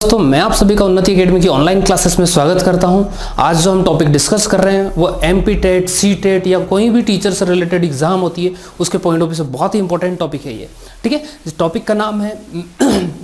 दोस्तों मैं आप सभी का उन्नति एकेडमी की ऑनलाइन क्लासेस में स्वागत करता हूं। आज जो हम टॉपिक डिस्कस कर रहे हैं वो एमपी टेट, सी टेट या कोई भी टीचर से रिलेटेड एग्जाम होती है उसके पॉइंट ऑफ व्यू से बहुत ही इंपॉर्टेंट टॉपिक है ये। ठीक है, इस टॉपिक का नाम है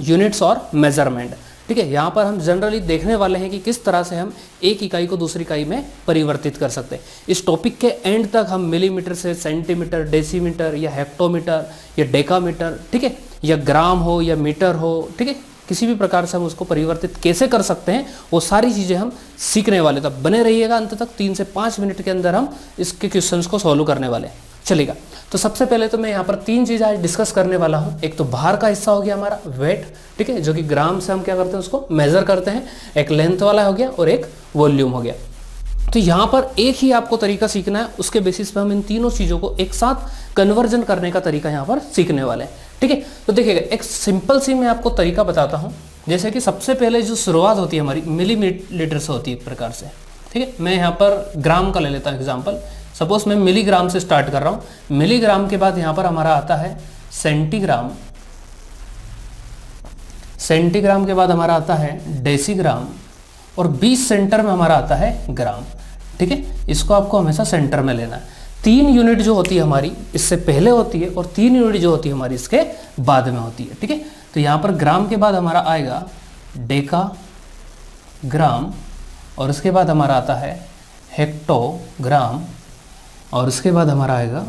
यूनिट्स और मेजरमेंट। ठीक है, यहाँ पर हम जनरली देखने वाले हैं कि किस तरह से हम एक इकाई को दूसरी इकाई में परिवर्तित कर सकते हैं। इस टॉपिक के एंड तक हम मिलीमीटर से सेंटीमीटर, डेसीमीटर या हेक्टोमीटर या डेकामीटर, ठीक है, या ग्राम हो या मीटर हो, ठीक है, किसी भी प्रकार से हम उसको परिवर्तित कैसे कर सकते हैं वो सारी चीज़ें हम सीखने वाले। तब बने रहिएगा, अंत तक 3 से 5 मिनट के अंदर हम इसके क्वेश्चंस को सॉल्व करने वाले हैं। चलेगा, तो सबसे पहले तो मैं यहाँ पर 3 चीज़ें आज डिस्कस करने वाला हूँ। एक तो बाहर का हिस्सा हो गया हमारा वेट, ठीक है, जो कि ग्राम से हम क्या करते हैं उसको मेजर करते हैं। एक लेंथ वाला हो गया और एक वॉल्यूम हो गया। तो यहाँ पर एक ही आपको तरीका सीखना है, उसके बेसिस पे हम इन तीनों चीज़ों को एक साथ कन्वर्जन करने का तरीका यहाँ पर सीखने वाले हैं। ठीक है, तो देखिएगा एक सिंपल सी मैं आपको तरीका बताता हूँ। जैसे कि सबसे पहले जो शुरुआत होती है हमारी मिलीमीटर से होती है एक प्रकार से। ठीक है, मैं यहाँ पर ग्राम का ले लेता हूँ एग्जाम्पल। सपोज मैं मिलीग्राम से स्टार्ट कर रहा हूँ। मिलीग्राम के बाद यहाँ पर हमारा आता है सेंटीग्राम, सेंटीग्राम के बाद हमारा आता है डेसीग्राम और 20 सेंटर में हमारा आता है ग्राम। ठीक है, इसको आपको हमेशा सेंटर में लेना है। 3 यूनिट जो होती है हमारी इससे पहले होती है और 3 यूनिट जो होती है हमारी इसके बाद में होती है। ठीक है, तो यहाँ पर ग्राम के बाद हमारा आएगा डेका ग्राम और उसके बाद हमारा आता है हेक्टोग्राम और उसके बाद हमारा आएगा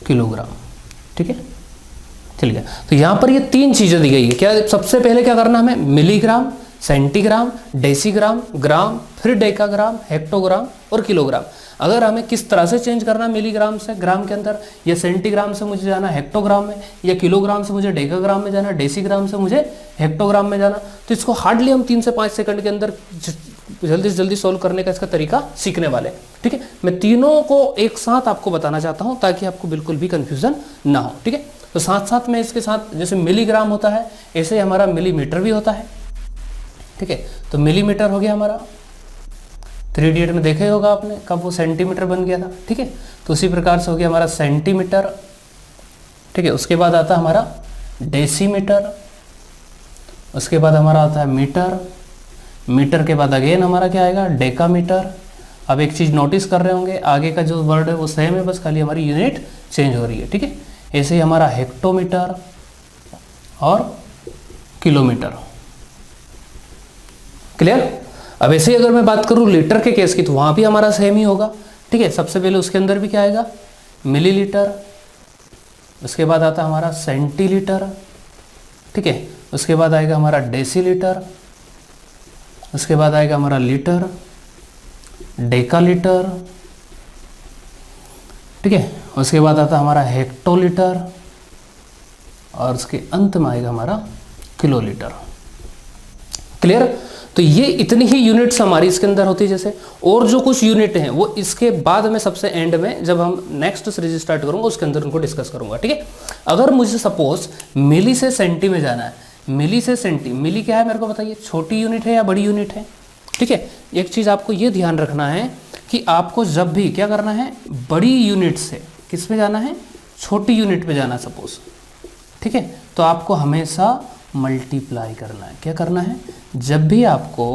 किलोग्राम। ठीक है, चल गया। तो यहाँ पर ये 3 चीज़ें दी गई है। क्या सबसे पहले क्या करना हमें, मिलीग्राम, सेंटीग्राम, डेसीग्राम, ग्राम, फिर डेकाग्राम, हेक्टोग्राम और किलोग्राम। अगर हमें किस तरह से चेंज करना है मिलीग्राम से ग्राम के अंदर, या सेंटीग्राम से मुझे जाना हेक्टोग्राम में, या किलोग्राम से मुझे डेकाग्राम में जाना, डेसीग्राम से मुझे हेक्टोग्राम में जाना, तो इसको हार्डली हम 3 से 5 सेकंड के अंदर जल्दी से जल्दी सोल्व करने का इसका तरीका सीखने वाले। ठीक है, मैं तीनों को एक साथ आपको बताना चाहता हूँ ताकि आपको बिल्कुल भी कन्फ्यूजन ना हो। ठीक है, तो साथ साथ में इसके साथ जैसे मिलीग्राम होता है ऐसे हमारा मिलीमीटर भी होता है। ठीक है, तो मिलीमीटर हो गया हमारा, 3 इडियट में देखा ही होगा आपने कब वो सेंटीमीटर बन गया था। ठीक है, तो उसी प्रकार से हो गया हमारा सेंटीमीटर। ठीक है, उसके बाद आता है हमारा डेसीमीटर, उसके बाद हमारा आता है मीटर, मीटर के बाद अगेन हमारा क्या आएगा डेकामीटर। अब एक चीज़ नोटिस कर रहे होंगे, आगे का जो वर्ड है वो सेम है, बस खाली हमारी यूनिट चेंज हो रही है। ठीक है, ऐसे ही हमारा हेक्टोमीटर और किलोमीटर। क्लियर। अब ऐसे ही अगर मैं बात करूं लीटर के केस की तो वहां भी हमारा सेम ही होगा। ठीक है, सबसे पहले उसके अंदर भी क्या आएगा मिलीलीटर, उसके बाद आता है हमारा सेंटीलीटर। ठीक है, उसके बाद आएगा हमारा डेसीलीटर, उसके बाद आएगा हमारा लीटर, डेकालीटर। ठीक है, उसके बाद आता है हमारा हेक्टोलीटर और उसके अंत में आएगा हमारा किलोलीटर। क्लियर। तो ये इतनी ही यूनिट्स हमारी इसके अंदर होती है। जैसे और जो कुछ यूनिट हैं वो इसके बाद में सबसे एंड में जब हम नेक्स्ट सीरीज स्टार्ट करूंगा उसके अंदर उनको डिस्कस करूंगा। ठीक है, अगर मुझे सपोज मिली से सेंटी में जाना है, मिली से सेंटी, मिली क्या है मेरे को बताइए, छोटी यूनिट है या बड़ी यूनिट है। ठीक है, एक चीज़ आपको ये ध्यान रखना है कि आपको जब भी क्या करना है बड़ी यूनिट से किस में जाना है, छोटी यूनिट में जाना सपोज। ठीक है, तो आपको हमेशा मल्टीप्लाई करना है। क्या करना है, जब भी आपको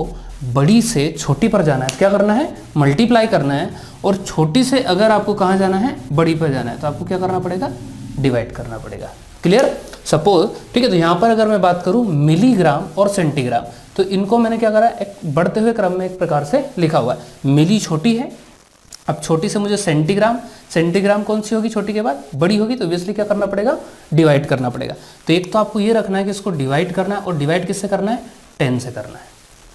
बड़ी से छोटी पर जाना है क्या करना है, मल्टीप्लाई करना है। और छोटी से अगर आपको कहाँ जाना है, बड़ी पर जाना है, तो आपको क्या करना पड़ेगा, डिवाइड करना पड़ेगा। क्लियर। सपोज ठीक है, तो यहाँ पर अगर मैं बात करूँ मिलीग्राम और सेंटीग्राम, तो इनको मैंने क्या करा, एक बढ़ते हुए क्रम में एक प्रकार से लिखा हुआ है। मिली छोटी है, अब छोटी से मुझे सेंटीग्राम, सेंटीग्राम कौन सी होगी छोटी के बाद, बड़ी होगी, तो ऑब्वियसली क्या करना पड़ेगा, डिवाइड करना पड़ेगा। तो एक तो आपको ये रखना है कि इसको डिवाइड करना है, और डिवाइड किससे करना है, 10 से करना है।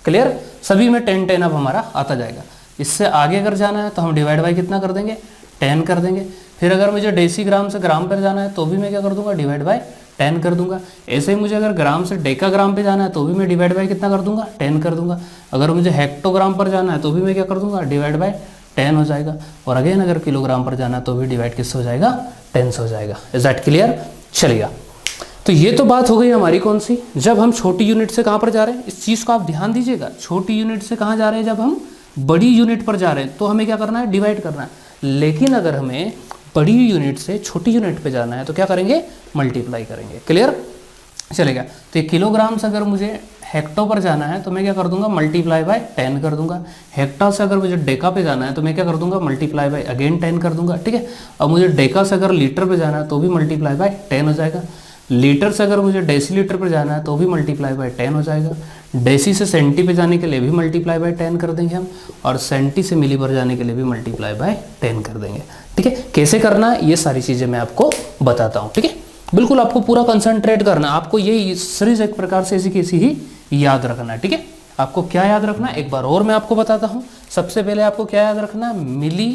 क्लियर। सभी में 10 10 अब हमारा आता जाएगा। इससे आगे अगर जाना है तो हम डिवाइड बाई कितना कर देंगे, 10 कर देंगे। फिर अगर मुझे डेसीग्राम से ग्राम पर जाना है तो भी मैं क्या कर दूंगा, डिवाइड बाई 10 कर दूंगा। ऐसे ही मुझे अगर ग्राम से डेकाग्राम पे जाना है तो भी मैं डिवाइड बाई कितना कर दूंगा, 10 कर दूंगा। अगर मुझे हेक्टोग्राम पर जाना है तो भी मैं क्या कर दूंगा, डिवाइड बाई 10 हो जाएगा। और अगेन अगर किलोग्राम पर जाना है तो भी डिवाइड किससे हो जाएगा, 10 से हो जाएगा। Is that clear. चलिएगा, तो ये तो बात हो गई हमारी कौन सी, जब हम छोटी यूनिट से कहाँ पर जा रहे हैं, इस चीज़ को आप ध्यान दीजिएगा। छोटी यूनिट से कहाँ जा रहे हैं, जब हम बड़ी यूनिट पर जा रहे हैं तो हमें क्या करना है, डिवाइड करना है। लेकिन अगर हमें बड़ी यूनिट से छोटी यूनिट पे जाना है तो क्या करेंगे, मल्टीप्लाई करेंगे। क्लियर। चलेगा। तो ये किलोग्राम से अगर मुझे हेक्टो पर जाना है तो मैं क्या कर दूंगा, मल्टीप्लाई बाय 10 कर दूंगा। हेक्टा से अगर मुझे डेका पे जाना है तो मैं क्या कर दूंगा, मल्टीप्लाई बाय अगेन 10 कर दूंगा, ठीक है। अब मुझे डेका से अगर लीटर पे जाना है तो भी मल्टीप्लाई बाय 10 हो जाएगा। लीटर से अगर मुझे डेसीलीटर पर जाना है तो भी मल्टीप्लाई बाय 10 हो जाएगा। डेसी से सेंटी पे जाने के लिए भी मल्टीप्लाई बाय 10 कर देंगे हम, और सेंटी से मिली पर जाने के लिए भी मल्टीप्लाई बाय 10 कर देंगे, ठीक है। कैसे करना है ये सारी चीज़ें मैं आपको बताता हूँ, ठीक है। बिल्कुल आपको पूरा कंसंट्रेट करना, आपको ये सीरीज एक प्रकार से ऐसी कैसी ही याद रखना है, ठीक है। आपको क्या याद रखना है एक बार और मैं आपको बताता हूँ। सबसे पहले आपको क्या याद रखना है, मिली,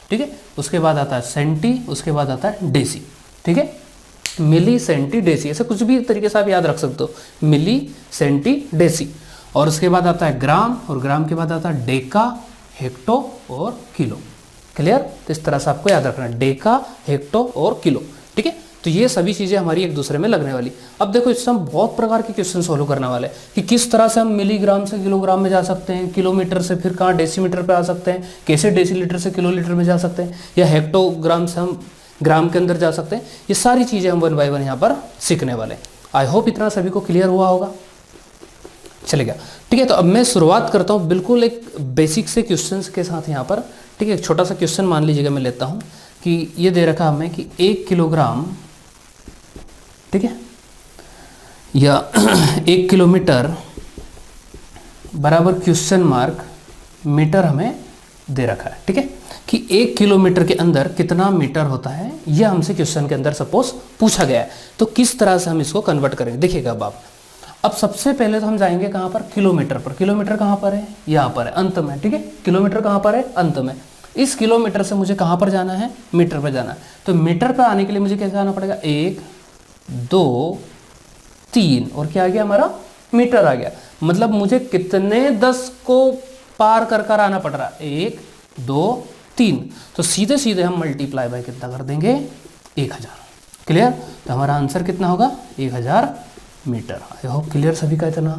ठीक है। उसके बाद आता है सेंटी, उसके बाद आता है डेसी, ठीक है। मिली, सेंटी, डेसी, ऐसे कुछ भी तरीके से आप याद रख सकते हो, मिली, सेंटी, डेसी। और उसके बाद आता है ग्राम, और ग्राम के बाद आता है डेका, हेक्टो और किलो। क्लियर? तो इस तरह से आपको याद रखना है, डेका, हेक्टो और किलो, ठीक है। तो ये सभी चीज़ें हमारी एक दूसरे में लगने वाली। अब देखो इससे हम बहुत प्रकार के क्वेश्चन सोल्व करने वाले हैं कि किस तरह से हम मिलीग्राम से किलोग्राम में जा सकते हैं, किलोमीटर से फिर कहाँ डेसीमीटर पे आ सकते हैं, कैसे डेसीलीटर से किलोलीटर में जा सकते हैं, या हेक्टोग्राम से हम ग्राम के अंदर जा सकते हैं। ये सारी चीज़ें हम 1 बाय 1 यहाँ पर सीखने वाले हैं। आई होप इतना सभी को क्लियर हुआ होगा, चलेगा, ठीक है। तो अब मैं शुरुआत करता हूँ बिल्कुल एक बेसिक से क्वेश्चन के साथ यहाँ पर, ठीक है। एक छोटा सा क्वेश्चन मान लीजिएगा मैं लेता हूँ कि ये दे रखा हमें कि 1 किलोग्राम, ठीक है, या 1 किलोमीटर बराबर क्वेश्चन मार्क मीटर हमें दे रखा है, ठीक है, कि 1 किलोमीटर के अंदर कितना मीटर होता है, यह हमसे क्वेश्चन के अंदर सपोज पूछा गया है। तो किस तरह से हम इसको कन्वर्ट करेंगे देखिएगा अब सबसे पहले तो हम जाएंगे कहाँ पर, किलोमीटर पर। किलोमीटर कहाँ पर है, यहाँ पर है, अंत में, ठीक है। किलोमीटर कहाँ पर है, अंत में। इस किलोमीटर से मुझे कहाँ पर जाना है, मीटर पर जाना है। तो मीटर पर आने के लिए मुझे कैसे आना पड़ेगा, 1 2 3, और क्या आ गया हमारा, मीटर आ गया। मतलब मुझे कितने 10 को पार कर आना पड़ रहा है, 1 2 3। तो सीधे सीधे हम मल्टीप्लाई बाय कितना कर देंगे, 1000। क्लियर? तो हमारा आंसर कितना होगा, 1000 मीटर। आई होप क्लियर सभी का इतना,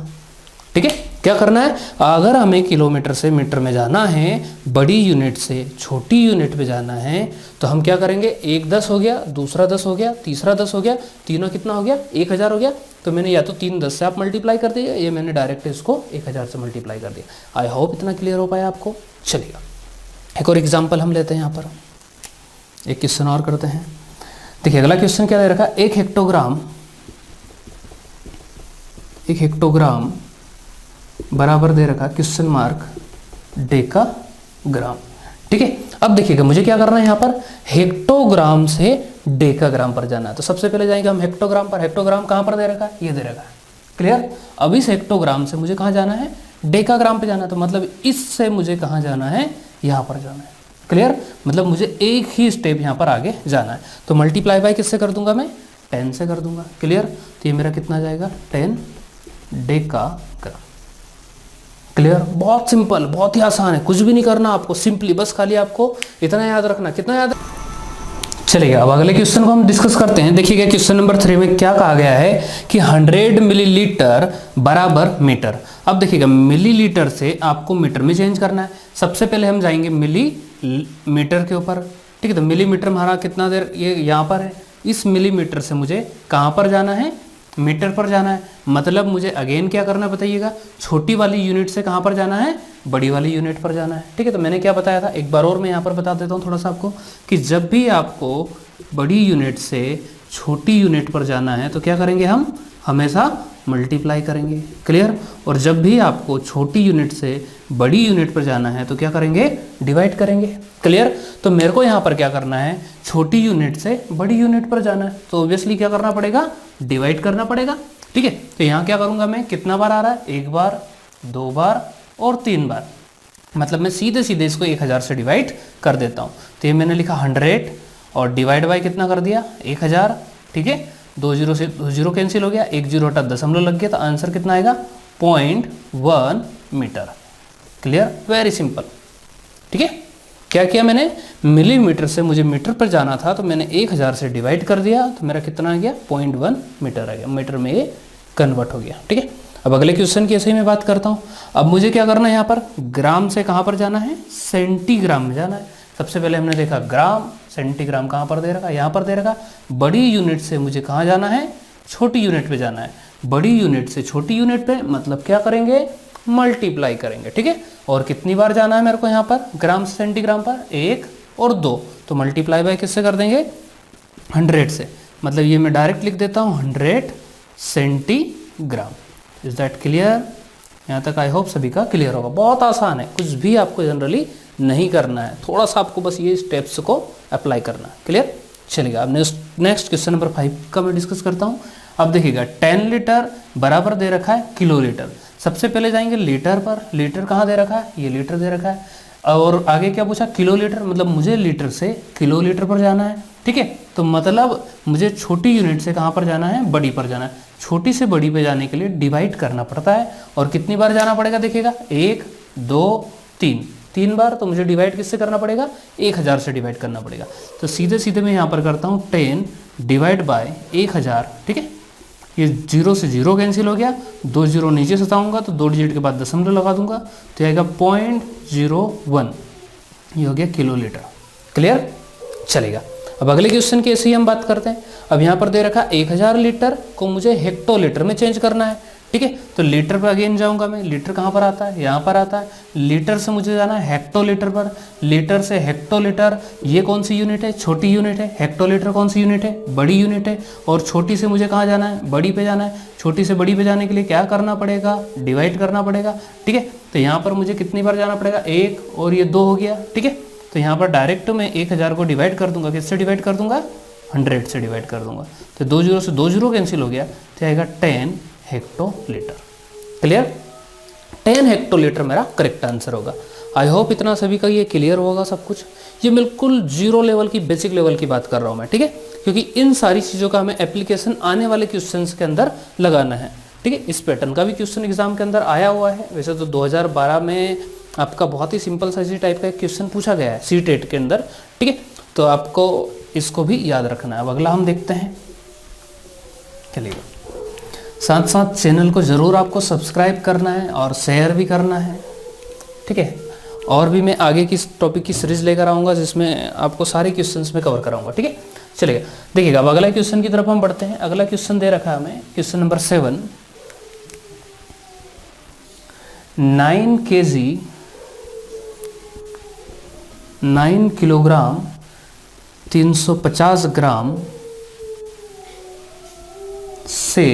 ठीक है। क्या करना है, अगर हमें किलोमीटर से मीटर में जाना है, बड़ी यूनिट से छोटी यूनिट पे जाना है, तो हम क्या करेंगे, एक 10 हो गया, दूसरा 10 हो गया, तीसरा 10 हो गया, तीनों कितना हो गया, 1000 हो गया। तो मैंने या तो 3 10 से आप मल्टीप्लाई कर दिया, या मैंने डायरेक्ट इसको 1000 से मल्टीप्लाई कर दिया। आई होप इतना क्लियर हो पाया आपको। चलिएगा एक और एग्जाम्पल हम लेते हैं, यहाँ पर एक क्वेश्चन और करते हैं। देखिए अगला क्वेश्चन क्या दे रखा है, 1 हेक्टोग्राम बराबर दे रखा क्वेश्चन मार्क डेका ग्राम, ठीक है। अब देखिएगा मुझे क्या करना है, यहाँ पर हेक्टोग्राम से डेकाग्राम पर जाना है। तो सबसे पहले जाएंगे हम हेक्टोग्राम पर। हेक्टोग्राम कहाँ पर दे रखा है, ये दे रखा है, क्लियर। अब इस हेक्टोग्राम से मुझे कहाँ जाना है, डेकाग्राम पे जाना है। तो मतलब इससे मुझे कहाँ जाना है, यहाँ पर जाना है, क्लियर। मतलब मुझे एक ही स्टेप यहाँ पर आगे जाना है। तो मल्टीप्लाई बाय किससे कर दूंगा मैं, 10 से कर दूंगा, क्लियर। तो ये मेरा कितना जाएगा, 10 डेकाग्राम, क्लियर। बहुत सिंपल, बहुत ही आसान है, कुछ भी नहीं करना आपको, सिंपली बस खाली आपको इतना याद रखना। कितना याद, चलिएगा अब अगले क्वेश्चन को हम डिस्कस करते हैं। देखिएगा क्वेश्चन नंबर 3 में क्या कहा गया है कि 100 मिलीलीटर बराबर मीटर। अब देखिएगा मिलीलीटर से आपको मीटर में चेंज करना है। सबसे पहले हम जाएंगे मिलीमीटर के ऊपर, ठीक है। तो मिलीमीटर हमारा कितना देर, ये यहाँ पर है। इस मिलीमीटर से मुझे कहाँ पर जाना है, मीटर पर जाना है। मतलब मुझे अगेन क्या करना बताइएगा, छोटी वाली यूनिट से कहाँ पर जाना है, बड़ी वाली यूनिट पर जाना है, ठीक है। तो मैंने क्या बताया था, एक बार और मैं यहाँ पर बता देता हूँ थोड़ा सा आपको, कि जब भी आपको बड़ी यूनिट से छोटी यूनिट पर जाना है तो क्या करेंगे, हम हमेशा मल्टीप्लाई करेंगे, क्लियर। और जब भी आपको छोटी यूनिट से बड़ी यूनिट पर जाना है तो क्या करेंगे, डिवाइड करेंगे, क्लियर। तो मेरे को यहाँ पर क्या करना है, छोटी यूनिट से बड़ी यूनिट पर जाना है, तो ऑब्वियसली क्या करना पड़ेगा, डिवाइड करना पड़ेगा, ठीक है। तो यहाँ क्या करूँगा मैं, कितना बार आ रहा है, 1 बार 2 बार और 3 बार। मतलब मैं सीधे सीधे इसको 1000 से डिवाइड कर देता हूँ। तो ये मैंने लिखा 100 और डिवाइड बाय कितना कर दिया, 1000, ठीक है। 2 0 से 2 0 कैंसिल हो गया, 1 0 हटा दशमलव लग गया, तो आंसर कितना आएगा, 0.1 मीटर, क्लियर, वेरी सिंपल, ठीक है। क्या किया मैंने, मिलीमीटर से मुझे मीटर पर जाना था, तो मैंने 1000 से डिवाइड कर दिया, तो मेरा कितना आ गया, 0.1 मीटर आ गया, मीटर में ये कन्वर्ट हो गया, ठीक है। अब अगले क्वेश्चन की ऐसे ही मैं बात करता हूँ। अब मुझे क्या करना है, यहाँ पर ग्राम से कहाँ पर जाना है, सेंटीग्राम में जाना है। सबसे पहले हमने देखा ग्राम, सेंटीग्राम कहाँ पर दे रखा, यहाँ पर दे रखा। बड़ी यूनिट से मुझे कहाँ जाना है, छोटी यूनिट पे जाना है। बड़ी यूनिट से छोटी यूनिट पे मतलब क्या करेंगे, मल्टीप्लाई करेंगे, ठीक है। और कितनी बार जाना है मेरे को यहाँ पर ग्राम से सेंटीग्राम पर, 1 और 2, तो मल्टीप्लाई बाय किससे कर देंगे, 100 से। मतलब ये मैं डायरेक्ट लिख देता हूँ 100 सेंटीग्राम। Is that clear? यहाँ तक आई होप सभी का क्लियर होगा। बहुत आसान है, कुछ भी आपको जनरली नहीं करना है, थोड़ा सा आपको बस ये स्टेप्स को अप्लाई करना है। क्लियर? चलिएगा अब नेक्स्ट क्वेश्चन नंबर 5 का मैं डिस्कस करता हूँ। अब देखिएगा 10 लीटर बराबर दे रखा है किलो लीटर। सबसे पहले जाएंगे लीटर पर, लीटर कहाँ दे रखा है, ये लीटर दे रखा है। और आगे क्या पूछा, किलो लीटर, मतलब मुझे लीटर से किलो लीटर पर जाना है, ठीक है। तो मतलब मुझे छोटी यूनिट से कहाँ पर जाना है, बड़ी पर जाना है। छोटी से बड़ी पे जाने के लिए डिवाइड करना पड़ता है। और कितनी बार जाना पड़ेगा, देखिएगा 1 2 3, 3 बार। तो मुझे डिवाइड किससे करना पड़ेगा, 1000 से डिवाइड करना पड़ेगा। तो सीधे सीधे मैं यहाँ पर करता हूँ 10 डिवाइड बाय 1000, ठीक है। ये 0 से 0 कैंसिल हो गया, 2 0 नीचे सताऊंगा तो 2 डिजिट के बाद दशमलव लगा दूंगा तो आएगा 0.01, ये हो गया किलो लीटर। क्लियर? चलेगा। अब अगले क्वेश्चन की ऐसे ही हम बात करते हैं। अब यहाँ पर दे रखा 1000 लीटर को मुझे हेक्टोलीटर में चेंज करना है, ठीक है। तो लीटर पर अगेन जाऊंगा मैं, लीटर कहाँ पर आता है, यहाँ पर आता है। लीटर से मुझे जाना है हेक्टोलीटर पर, लीटर से हेक्टोलीटर, ये कौन सी यूनिट है, छोटी यूनिट है। हेक्टोलीटर कौन सी यूनिट है, बड़ी यूनिट है। और छोटी से मुझे कहाँ जाना है, बड़ी पे जाना है। छोटी से बड़ी पे जाने के लिए क्या करना पड़ेगा, डिवाइड करना पड़ेगा, ठीक है। तो यहाँ पर मुझे कितनी बार जाना पड़ेगा, 1 और ये 2 हो गया, ठीक है। तो यहाँ पर डायरेक्ट मैं 1000 को डिवाइड कर दूंगा, किससे डिवाइड कर दूंगा, 100 से डिवाइड कर दूंगा। तो 2 0 से 2 0 कैंसिल हो गया तो आएगा 10 हेक्टोलीटर। क्लियर? 10 हेक्टोलीटर मेरा करेक्ट आंसर होगा। आई होप इतना सभी का ये क्लियर होगा सब कुछ। ये बिल्कुल जीरो लेवल की, बेसिक लेवल की बात कर रहा हूँ मैं, ठीक है। क्योंकि इन सारी चीज़ों का हमें एप्लीकेशन आने वाले क्वेश्चन के अंदर लगाना है, ठीक है। इस पैटर्न का भी क्वेश्चन एग्जाम के अंदर आया हुआ है। वैसे तो 2012 में आपका बहुत ही सिंपल सा इसी टाइप का एक क्वेश्चन पूछा गया है C-TET के अंदर, ठीक है। तो आपको इसको भी याद रखना है। अब अगला हम देखते हैं। चलिए, साथ साथ चैनल को ज़रूर आपको सब्सक्राइब करना है और शेयर भी करना है, ठीक है। और भी मैं आगे की टॉपिक की सीरीज लेकर आऊँगा जिसमें आपको सारे क्वेश्चंस में कवर कराऊंगा, ठीक है। चलिए देखिएगा, अब अगला क्वेश्चन की तरफ हम बढ़ते हैं। अगला क्वेश्चन दे रखा है हमें, क्वेश्चन नंबर 7, 9 kg 9 किलोग्राम 350 ग्राम से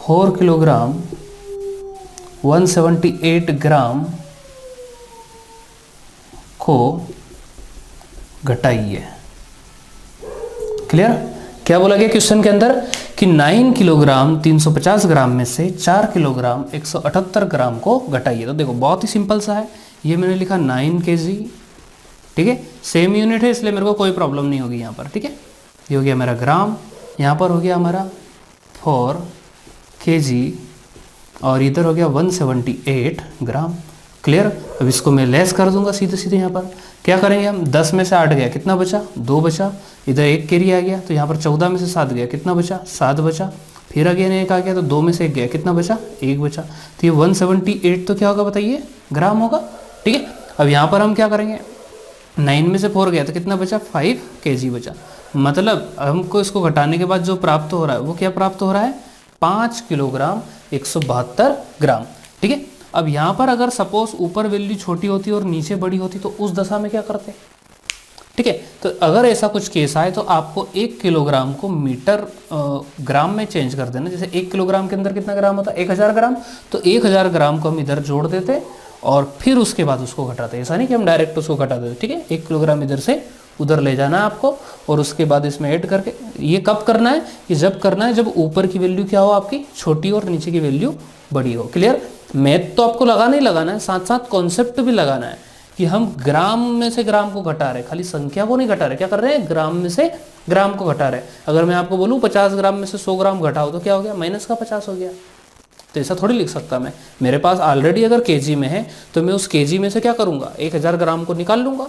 4 किलोग्राम 178 ग्राम को घटाइए। क्लियर? क्या बोला गया क्वेश्चन के अंदर कि 9 किलोग्राम 350 ग्राम में से 4 किलोग्राम 178 ग्राम को घटाइए। तो देखो बहुत ही सिंपल सा है। ये मैंने लिखा 9 kg, ठीक है। सेम यूनिट है इसलिए मेरे को कोई प्रॉब्लम नहीं होगी यहाँ पर, ठीक है। ये हो गया मेरा ग्राम, यहाँ पर हो गया हमारा 4 kg और इधर हो गया 178 ग्राम। क्लियर? अब इसको मैं लेस कर दूंगा सीधे सीधे। यहाँ पर क्या करेंगे हम, 10 में से 8 गया, कितना बचा, 2 बचा। इधर 1 कैरी आ गया तो यहाँ पर 14 में से 7 गया, कितना बचा, 7 बचा। फिर अगेन 1 आ गया तो 2 में से 1 गया, कितना बचा, 1 बचा। तो ये 178 तो क्या होगा बताइए, ग्राम होगा, ठीक है। अब यहाँ पर हम क्या करेंगे, 9 में से 4 गया तो कितना बचा, 5 kg बचा। मतलब हमको इसको घटाने के बाद जो प्राप्त हो रहा है वो क्या प्राप्त हो रहा है, 5 किलोग्राम 172 ग्राम, ठीक है। अब यहाँ पर अगर सपोज ऊपर वैल्यू छोटी होती और नीचे बड़ी होती तो उस दशा में क्या करते, ठीक है। तो अगर ऐसा कुछ केस आए तो आपको 1 किलोग्राम को मीटर ग्राम में चेंज कर देना। जैसे 1 किलोग्राम के अंदर कितना ग्राम होता है, 1000 ग्राम, तो 1000 ग्राम को हम इधर जोड़ देते और फिर उसके बाद उसको घटाते। ऐसा नहीं कि हम डायरेक्ट उसको घटा देते, ठीक है। 1 किलोग्राम इधर से उधर ले जाना है आपको और उसके बाद इसमें ऐड करके। ये कब करना है, ये जब करना है जब ऊपर की वैल्यू क्या हो आपकी छोटी और नीचे की वैल्यू बड़ी हो। क्लियर? मैथ तो आपको लगाना ही लगाना है, साथ साथ कॉन्सेप्ट भी लगाना है कि हम ग्राम में से ग्राम को घटा रहे, खाली संख्या को नहीं घटा रहे। क्या कर रहे हैं, ग्राम में से ग्राम को घटा रहे। अगर मैं आपको बोलूँ 50 ग्राम में से 100 ग्राम घटाओ तो क्या हो गया, माइनस का 50 हो गया। तो ऐसा थोड़ी लिख सकता मैं। मेरे पास ऑलरेडी अगर केजी में है तो मैं उस केजी में से क्या करूँगा, 1000 ग्राम को निकाल लूँगा,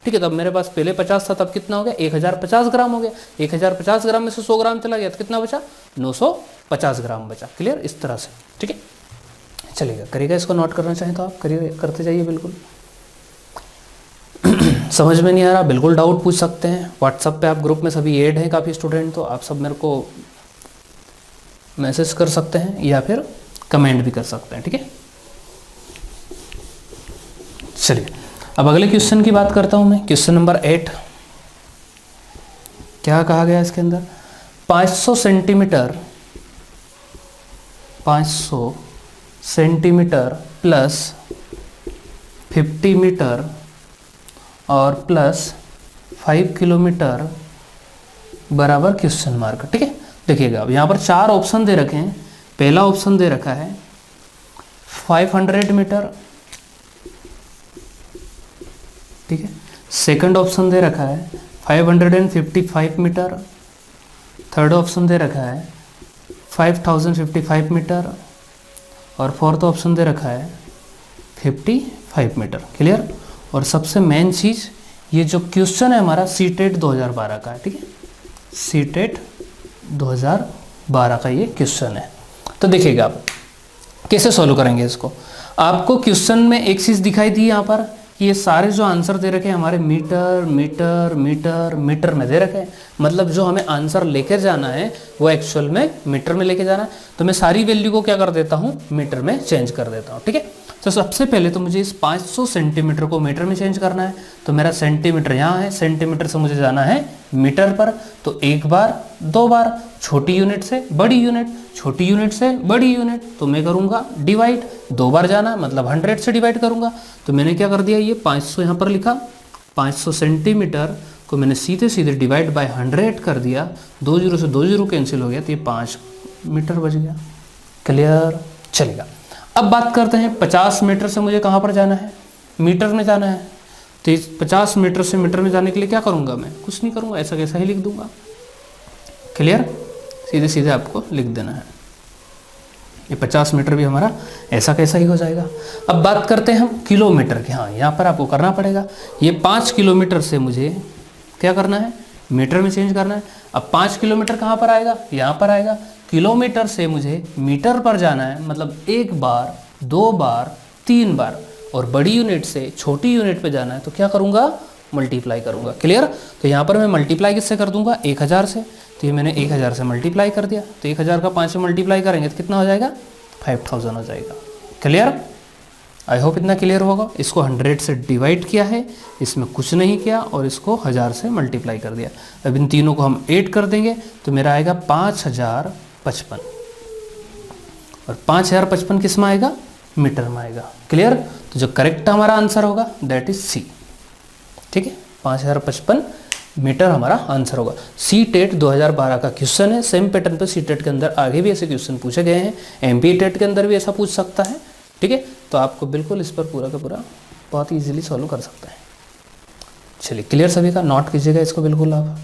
ठीक है। तब मेरे पास पहले 50 था, तब कितना हो गया, 1050 ग्राम हो गया। 1050 ग्राम में से 100 ग्राम चला गया तो कितना बचा, 950 ग्राम बचा। क्लियर? इस तरह से, ठीक है। चलेगा, करिएगा। इसको नोट करना चाहें तो आप करिए, करते जाइए बिल्कुल। समझ में नहीं आ रहा, बिल्कुल डाउट पूछ सकते हैं। व्हाट्सएप पे आप ग्रुप में सभी ऐड हैं, काफ़ी स्टूडेंट, तो आप सब मेरे को मैसेज कर सकते हैं या फिर कमेंट भी कर सकते हैं, ठीक है। चलिए अब अगले क्वेश्चन की बात करता हूं मैं। क्वेश्चन नंबर 8 क्या कहा गया इसके अंदर, 500 सेंटीमीटर प्लस 50 मीटर और प्लस 5 किलोमीटर बराबर क्वेश्चन मार्क, ठीक है। देखिएगा अब यहाँ पर 4 ऑप्शन दे रखे हैं। पहला ऑप्शन दे रखा है 500 मीटर, ठीक है। सेकंड ऑप्शन दे रखा है 555 मीटर। थर्ड ऑप्शन दे रखा है 5055 मीटर और फोर्थ ऑप्शन दे रखा है 55 मीटर। क्लियर। और सबसे मेन चीज़, ये जो क्वेश्चन है हमारा सीटेट 2012 का है, ठीक है। सीटेट 2012 का ये क्वेश्चन है। तो देखिएगा आप कैसे सॉल्व करेंगे इसको। आपको क्वेश्चन में एक चीज़ दिखाई दी यहाँ पर कि ये सारे जो आंसर दे रखे हैं हमारे मीटर मीटर मीटर मीटर में दे रखे हैं। मतलब जो हमें आंसर लेकर जाना है वो एक्चुअल में मीटर में लेके जाना है। तो मैं सारी वैल्यू को क्या कर देता हूँ, मीटर में चेंज कर देता हूँ, ठीक है। तो सबसे पहले तो मुझे इस 500 सेंटीमीटर को मीटर में चेंज करना है। तो मेरा सेंटीमीटर यहाँ है, सेंटीमीटर से मुझे जाना है मीटर पर। तो एक बार, दो बार, छोटी यूनिट से बड़ी यूनिट, छोटी यूनिट से बड़ी यूनिट, तो मैं करूँगा डिवाइड। 2 बार जाना मतलब 100 से डिवाइड करूँगा। तो मैंने क्या कर दिया, ये 500 यहाँ पर लिखा, 500 सेंटीमीटर को मैंने सीधे सीधे डिवाइड बाय 100 कर दिया। 2 जीरो से 2 जीरो कैंसिल हो गया, तो ये 5 मीटर बच गया। क्लियर, चलेगा। अब बात करते हैं 50 मीटर से मुझे कहाँ पर जाना है, मीटर में जाना है। तो इस 50 मीटर से मीटर में जाने के लिए क्या करूँगा, मैं कुछ नहीं करूँगा, ऐसा कैसा ही लिख दूंगा। क्लियर, सीधे सीधे आपको लिख देना है। ये 50 मीटर भी हमारा ऐसा कैसा ही हो जाएगा। अब बात करते हैं हम किलोमीटर की। हाँ, यहाँ पर आपको करना पड़ेगा। ये 5 किलोमीटर से मुझे क्या करना है, मीटर में चेंज करना है। अब 5 किलोमीटर कहाँ पर आएगा, यहाँ पर आएगा। किलोमीटर से मुझे मीटर पर जाना है, मतलब 1 बार, 2 बार, 3 बार। और बड़ी यूनिट से छोटी यूनिट पे जाना है तो क्या करूँगा, मल्टीप्लाई करूँगा। क्लियर। तो यहाँ पर मैं मल्टीप्लाई किससे कर दूंगा, 1000 से। तो ये मैंने 1000 से मल्टीप्लाई कर दिया। तो 1000 का 5 से मल्टीप्लाई करेंगे तो कितना हो जाएगा, 5000 हो जाएगा। क्लियर, आई होप इतना क्लियर होगा। इसको 100 से डिवाइड किया है, इसमें कुछ नहीं किया, और इसको 1000 से मल्टीप्लाई कर दिया। अब इन तीनों को हम ऐड कर देंगे तो मेरा आएगा 5055। और 5055 किस में आएगा, मीटर में आएगा। क्लियर। तो जो करेक्ट हमारा आंसर होगा दैट इज सी, ठीक है। 5055 मीटर हमारा आंसर होगा। सी टेट 2012 का क्वेश्चन है। सेम पैटर्न पे सी टेट के अंदर आगे भी ऐसे क्वेश्चन पूछे गए हैं। एमपी टेट के अंदर भी ऐसा पूछ सकता है, ठीक है। तो आपको बिल्कुल इस पर पूरा का पूरा बहुत ईजिली सॉल्व कर सकते हैं। चलिए, क्लियर सभी का, नोट कीजिएगा इसको बिल्कुल आप।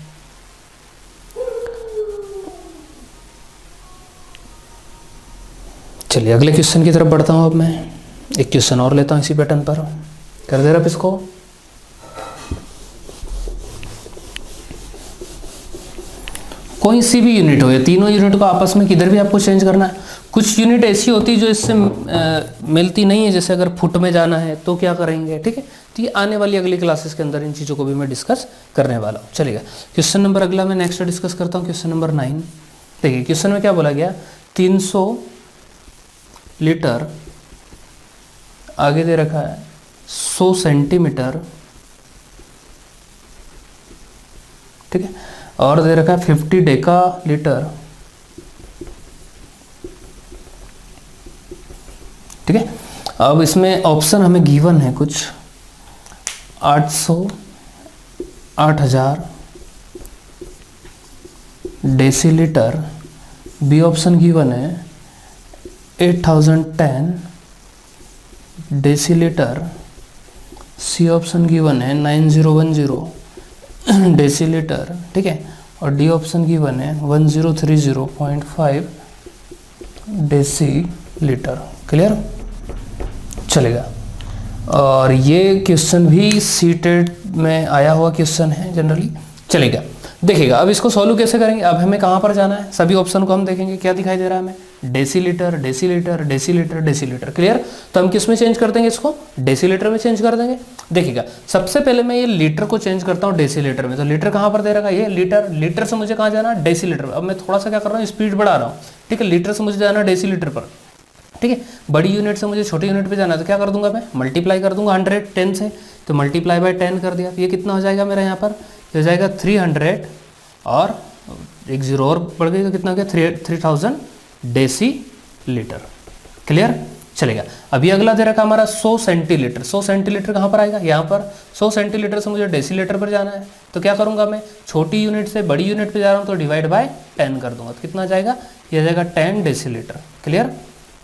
चलिए अगले क्वेश्चन की तरफ बढ़ता हूँ। अब मैं एक क्वेश्चन और लेता हूँ इसी पैटर्न पर। कर दे रहा इसको। कोई सी भी यूनिट हो, या तीनों यूनिट को आपस में किधर भी आपको चेंज करना है। कुछ यूनिट ऐसी होती है जो इससे मिलती नहीं है, जैसे अगर फुट में जाना है तो क्या करेंगे, ठीक है। तो ये आने वाली अगली क्लासेस के अंदर इन चीज़ों को भी मैं डिस्कस करने वाला हूँ। चलेगा, क्वेश्चन नंबर अगला मैं नेक्स्ट डिस्कस करता हूँ, क्वेश्चन नंबर 9। देखिए क्वेश्चन में क्या बोला गया, 300 लीटर, आगे दे रखा है 100 सेंटीमीटर, ठीक है, और दे रखा है 50 डेका लीटर, ठीक है। अब इसमें ऑप्शन हमें गिवन है कुछ 800, 8000 डेसीलीटर। बी ऑप्शन गिवन है 8010 डेसीलीटर। सी ऑप्शन गिवन है 9010 डेसीलीटर, ठीक है। और डी ऑप्शन गिवन है 1030.5 डेसीलीटर। क्लियर, चलेगा। और ये क्वेश्चन भी सीटेट में आया हुआ क्वेश्चन है जनरली। चलेगा, देखिएगा अब इसको सॉल्व कैसे करेंगे। अब हमें कहाँ पर जाना है, सभी ऑप्शन को हम देखेंगे। क्या दिखाई दे रहा है हमें, decilitre, decilitre, decilitre, decilitre. Clear. तो हम किस में चेंज कर देंगे, इसको डेसीलीटर में चेंज कर देंगे। देखिएगा सबसे पहले मैं ये लीटर को चेंज करता हूँ डेसीलीटर में। तो लीटर कहाँ पर दे रखा है, ये लीटर। लीटर से मुझे कहाँ जाना है, डेसीलीटर। अब मैं थोड़ा सा क्या कर रहा हूँ, स्पीड बढ़ा रहा हूँ। ठीक है, लीटर से मुझे जाना डेसी लीटर पर, ठीक है, बड़ी यूनिट से मुझे छोटी यूनिट पे जाना है तो क्या कर दूंगा मैं, मल्टीप्लाई कर दूंगा 110 से, तो मल्टीप्लाई बाय 10 कर दिया, तो ये कितना हो जाएगा मेरा यहाँ पर, ये हो जाएगा 300 और एक जीरो और बढ़ गई तो कितना हो गया 3000 डेसी लीटर। क्लियर, चलेगा। अभी अगला दे रखा हमारा 100 सेंटीलीटर। 100 सेंटीलीटर कहाँ पर आएगा, यहाँ पर 100 सेंटीलीटर से मुझे डेसी लीटर पर जाना है, तो क्या करूँगा मैं, छोटी यूनिट से बड़ी यूनिट पे जा रहा हूँ तो डिवाइड बाय 10 कर दूंगा, तो कितना जाएगा, ये जाएगा 10 डेसी लीटर। क्लियर,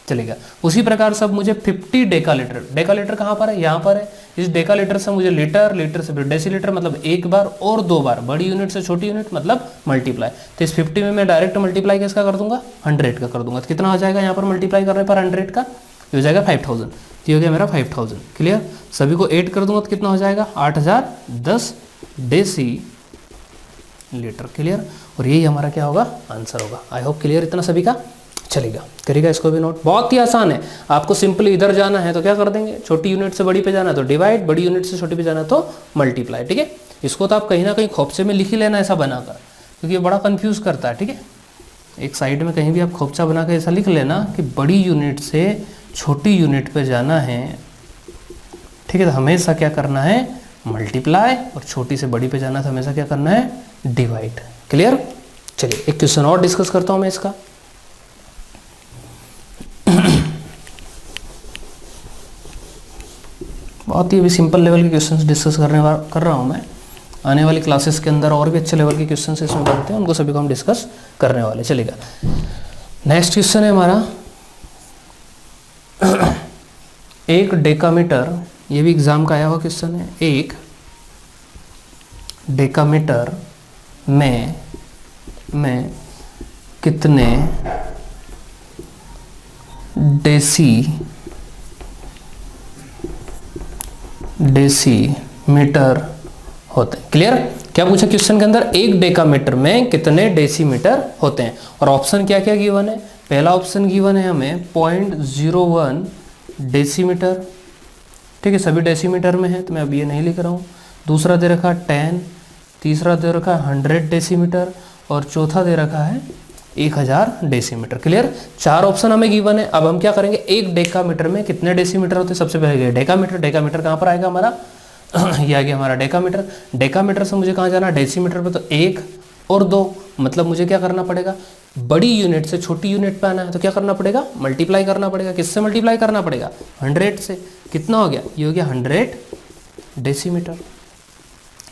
चलेगा। उसी प्रकार से अब मुझे 50 डेकालीटर, डेकालीटर कहाँ पर है, यहाँ पर है, इस डेकालीटर से मुझे लीटर, लीटर से फिर डेसीलीटर, मतलब एक बार और दो बार, बड़ी यूनिट से छोटी यूनिट मतलब मल्टीप्लाई, तो इस 50 में मैं डायरेक्ट मल्टीप्लाई किसका कर दूंगा, 100 का कर दूंगा, तो कितना हो जाएगा यहाँ पर मल्टीप्लाई करने पर 100 का, ये हो जाएगा 5000, ये हो गया मेरा 5000। क्लियर, सभी को ऐड कर दूंगा तो कितना हो जाएगा 8010 डेसी लीटर। क्लियर, और यही हमारा क्या होगा, आंसर होगा। आई होप क्लियर इतना सभी का, चलेगा, करेगा इसको भी नोट। बहुत ही आसान है, आपको सिंपली इधर जाना है तो क्या कर देंगे, छोटी यूनिट से बड़ी पे जाना है तो डिवाइड, बड़ी यूनिट से छोटी पे जाना है तो मल्टीप्लाई। ठीक है, इसको तो आप कहीं ना कहीं खोपचे में लिख ही लेना ऐसा बनाकर, क्योंकि ये बड़ा कंफ्यूज करता है। ठीक है, एक साइड में कहीं भी आप खोपचा बना के ऐसा लिख लेना कि बड़ी यूनिट से छोटी यूनिट पे जाना है। ठीक है, तो हमेशा क्या करना है, मल्टीप्लाई, और छोटी से बड़ी पे जाना है तो हमेशा क्या करना है, डिवाइड। क्लियर, चलिए एक क्वेश्चन और डिस्कस करता हूँ मैं इसका। बहुत ही अभी सिंपल लेवल के क्वेश्चंस डिस्कस कर रहा हूँ मैं। आने वाली क्लासेस के अंदर और भी अच्छे लेवल के क्वेश्चंस इसमें बनते हैं, उनको सभी को हम डिस्कस करने वाले। चलेगा, नेक्स्ट क्वेश्चन है हमारा एक डेकामीटर, ये भी एग्जाम का आया हुआ क्वेश्चन है। एक डेकामीटर में कितने डेसीमीटर होते हैं। क्लियर, क्या पूछा क्वेश्चन के अंदर, एक डेकामीटर में कितने डेसीमीटर होते हैं, और ऑप्शन क्या क्या गिवन है। पहला ऑप्शन गिवन है हमें 0.01 डेसीमीटर। ठीक है, सभी डेसीमीटर में है तो मैं अब ये नहीं लिख रहा हूँ। दूसरा दे रखा 10, तीसरा दे रखा 100 डेसीमीटर, और चौथा दे रखा है 1000 डेसीमीटर। क्लियर, चार ऑप्शन हमें गिवन है। अब हम क्या करेंगे, एक डेकामीटर में कितने डेसीमीटर होते हैं। सबसे पहले डेकामीटर, डेकामीटर कहाँ पर आएगा हमारा ये आ गया हमारा डेकामीटर। डेकामीटर से मुझे कहाँ जाना है, डेसीमीटर पे, तो 1 और 2, मतलब मुझे क्या करना पड़ेगा, बड़ी यूनिट से छोटी यूनिट पे आना है तो क्या करना पड़ेगा, मल्टीप्लाई करना पड़ेगा। किससे मल्टीप्लाई करना पड़ेगा, 100 से। कितना हो गया, ये हो गया 100 डेसीमीटर।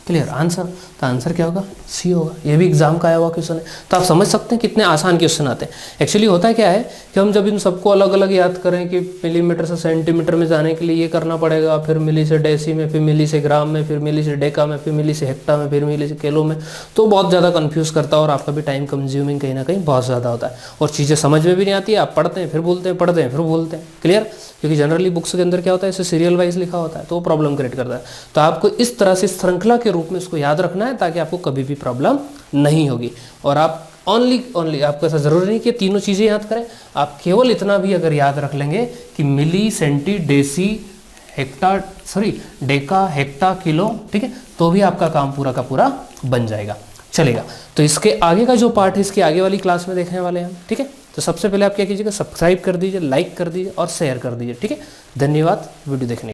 क्लियर, आंसर, तो आंसर क्या होगा, सी होगा। ये भी एग्जाम का आया हुआ क्वेश्चन है, तो आप समझ सकते हैं कितने आसान क्वेश्चन आते हैं। एक्चुअली होता है क्या है कि हम जब इन सबको अलग अलग याद करें कि मिलीमीटर से सेंटीमीटर में जाने के लिए ये करना पड़ेगा, फिर मिली से डेसी में, फिर मिली से ग्राम में, फिर मिली से डेका में, फिर मिली से हेक्टा में, फिर मिली से किलो में, तो बहुत ज़्यादा कन्फ्यूज़ करता है और आपका भी टाइम कंज्यूमिंग कहीं ना कहीं बहुत ज़्यादा होता है और चीज़ें समझ में भी नहीं आती है। आप पढ़ते हैं फिर भूलते हैं, पढ़ते हैं फिर भूलते हैं। क्लियर, क्योंकि जनरली बुक्स के अंदर क्या होता है, इसे सीरियल वाइज लिखा होता है तो वो प्रॉब्लम क्रिएट करता है। तो आपको इस तरह से श्रृंखला के रूप में इसको याद रखना है ताकि आपको कभी भी प्रॉब्लम नहीं होगी। और आप ओनली आपको ऐसा जरूरी नहीं कि तीनों चीज़ें याद करें, आप केवल इतना भी अगर याद रख लेंगे कि milli, centi, deci, hecto, deca, hecto, kilo, ठीक है, तो भी आपका काम पूरा का पूरा बन जाएगा। चलेगा, तो इसके आगे का जो पार्ट है इसकी आगे वाली क्लास में देखने वाले हैं हम। ठीक है, तो सबसे पहले आप क्या कीजिएगा, सब्सक्राइब कर दीजिए, लाइक कर दीजिए और शेयर कर दीजिए। ठीक है, धन्यवाद वीडियो देखने के लिए।